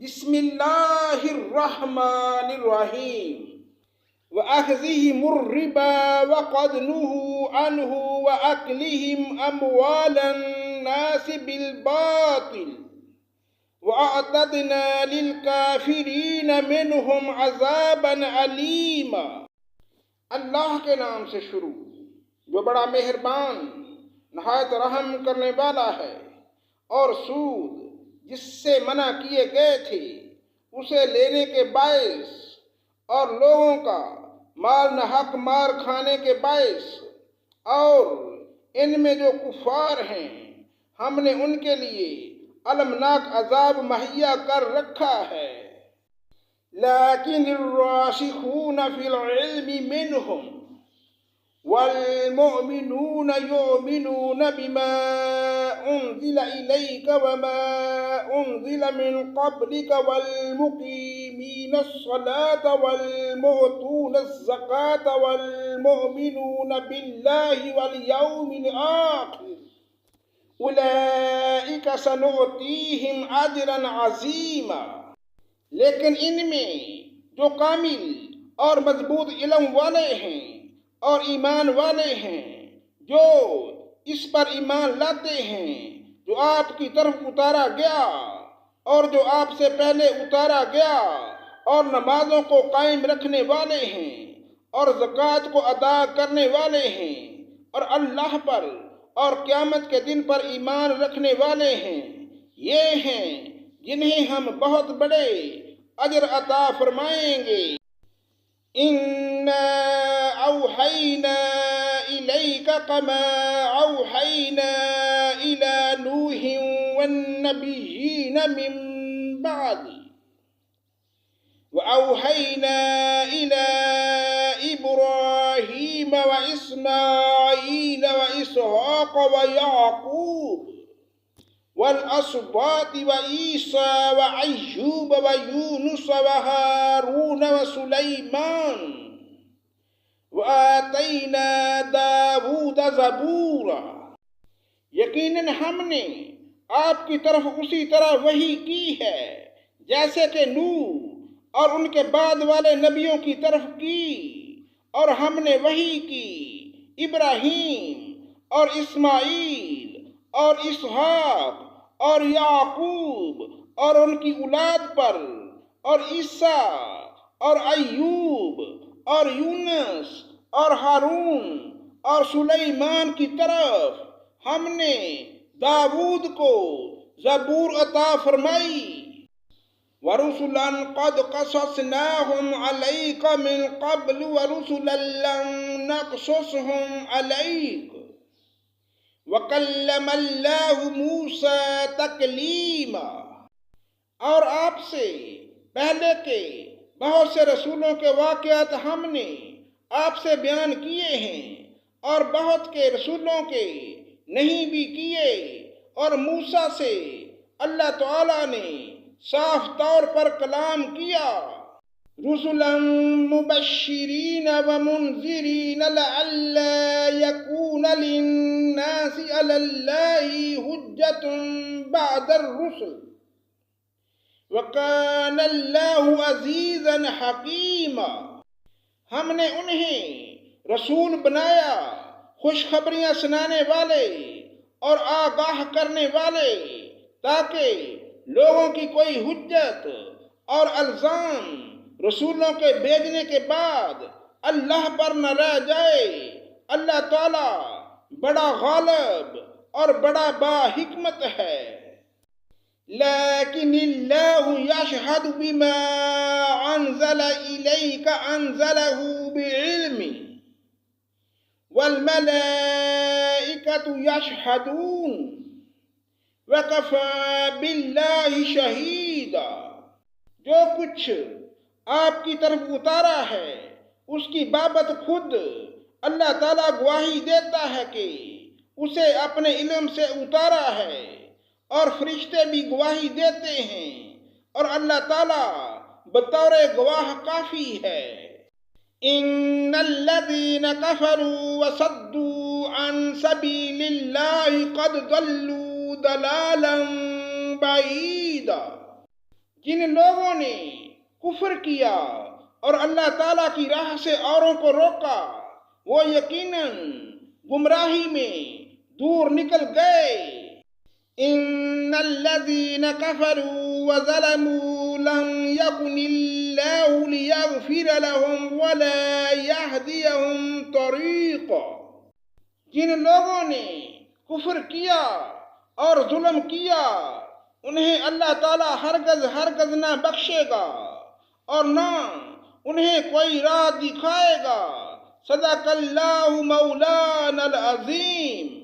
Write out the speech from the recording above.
بسم اللہ الرحمن الرحیم وَأَخْذِهِمُ الرِّبَا وَقَدْ نُهُوا عَنْهُ وَأَكْلِهِمْ أَمْوَالَ النَّاسِ بِالْبَاطِلِ وَأَعْتَدْنَا لِلْكَافِرِينَ مِنْهُمْ عَذَابًا أَلِيمًا۔ اللہ کے نام سے شروع جو بڑا مہربان نہایت رحم کرنے والا ہے، اور سود جس سے منع کیے گئے تھے اسے لینے کے باعث اور لوگوں کا مال ناحق مار کھانے کے باعث، اور ان میں جو کفار ہیں ہم نے ان کے لیے المناک عذاب مہیا کر رکھا ہے۔ لیکن الراسخون فی العلم منہم والمؤمنون يؤمنون بما أنزل إليك وما أنزل من قبلك والمقيمين الصلاة والمؤتون الزكاة والمؤمنون بالله واليوم الآخر أولئك سنؤتيهم أجرا عظيما۔ لیکن ان میں جو کامل اور مضبوط علم والے ہیں اور ایمان والے ہیں، جو اس پر ایمان لاتے ہیں جو آپ کی طرف اتارا گیا اور جو آپ سے پہلے اتارا گیا، اور نمازوں کو قائم رکھنے والے ہیں اور زکوٰۃ کو ادا کرنے والے ہیں، اور اللہ پر اور قیامت کے دن پر ایمان رکھنے والے ہیں، یہ ہیں جنہیں ہم بہت بڑے اجر عطا فرمائیں گے۔ إِنَّا أَوْحَيْنَا إِلَيْكَ كَمَا أَوْحَيْنَا إِلَى نُوحٍ وَالنَّبِيِّينَ مِن بَعْدِهِ وَأَوْحَيْنَا إِلَى إِبْرَاهِيمَ وَإِسْمَاعِيلَ وَإِسْحَاقَ وَيَعْقُوبَ وَالْأَسْبَاطِ وَعِيسَىٰ وَأَيُّوبَ وَيُونُسَ وَهَارُونَ وَسُلَيْمَانَ وَآتَيْنَا دَاوُودَ زَبُورًا۔ یقیناً ہم نے آپ کی طرف اسی طرح وحی کی ہے جیسے کہ نوح اور ان کے بعد والے نبیوں کی طرف کی، اور ہم نے وحی کی ابراہیم اور اسماعیل اور اسحاق اور یعقوب اور ان کی اولاد پر، اور عیسیٰ اور ایوب اور یونس اور ہارون اور سلیمان کی طرف ہم نے داؤد کو زبور عطا فرمائی۔ وَرُسُلًا قَدْ قَصَصْنَاهُمْ عَلَيْكَ مِن قَبْلُ وَرُسُلًا لَّم نَّقْصُصْهُمْ عَلَيْكَ وَكَلَّمَ اللَّهُ مُوسَىٰ تَكْلِيمًا۔ اور آپ سے پہلے کے بہت سے رسولوں کے واقعات ہم نے آپ سے بیان کیے ہیں، اور بہت کے رسولوں کے نہیں بھی کیے، اور موسیٰ سے اللہ تعالیٰ نے صاف طور پر کلام کیا۔ رسلا مبشرین ومنذرین لئلا یکون للناس علی اللہ حجۃ بعد الرسل وکان اللہ عزیزا حکیما۔ ہم نے انہیں رسول بنایا، خوشخبریاں سنانے والے اور آگاہ کرنے والے، تاکہ لوگوں کی کوئی حجت اور الزام رسولوں کے بھیجنے کے بعد اللہ پر نہ رہ جائے۔ اللہ تعالیٰ بڑا غالب اور بڑا باحکمت ہے۔ لیکن اللہ یشہد بما انزل الیک انزلہ بعلمہ والملائکۃ یشہدون وَكَفَى بِاللَّهِ شَهِيدًا۔ جو کچھ آپ کی طرف اتارا ہے اس کی بابت خود اللہ تعالیٰ گواہی دیتا ہے کہ اسے اپنے علم سے اتارا ہے، اور فرشتے بھی گواہی دیتے ہیں، اور اللہ تعالیٰ بطور گواہ کافی ہے۔ إِنَّ الَّذِينَ كَفَرُوا وَصَدُّوا عَن سَبِيلِ اللَّهِ قَدْ ضَلُّوا ضَلَالًا بعیدا۔ جن لوگوں نے کفر کیا اور اللہ تعالیٰ کی راہ سے اوروں کو روکا وہ یقیناً گمراہی میں دور نکل گئے۔ ان الذين كفروا وظلموا لم يكن الله ليغفر لهم ولا يهديهم طريقا۔ جن لوگوں نے کفر کیا اور ظلم کیا انہیں اللہ تعالیٰ ہرگز نہ بخشے گا اور نہ انہیں کوئی راہ دکھائے گا۔ صدق اللہ مولانا العظیم۔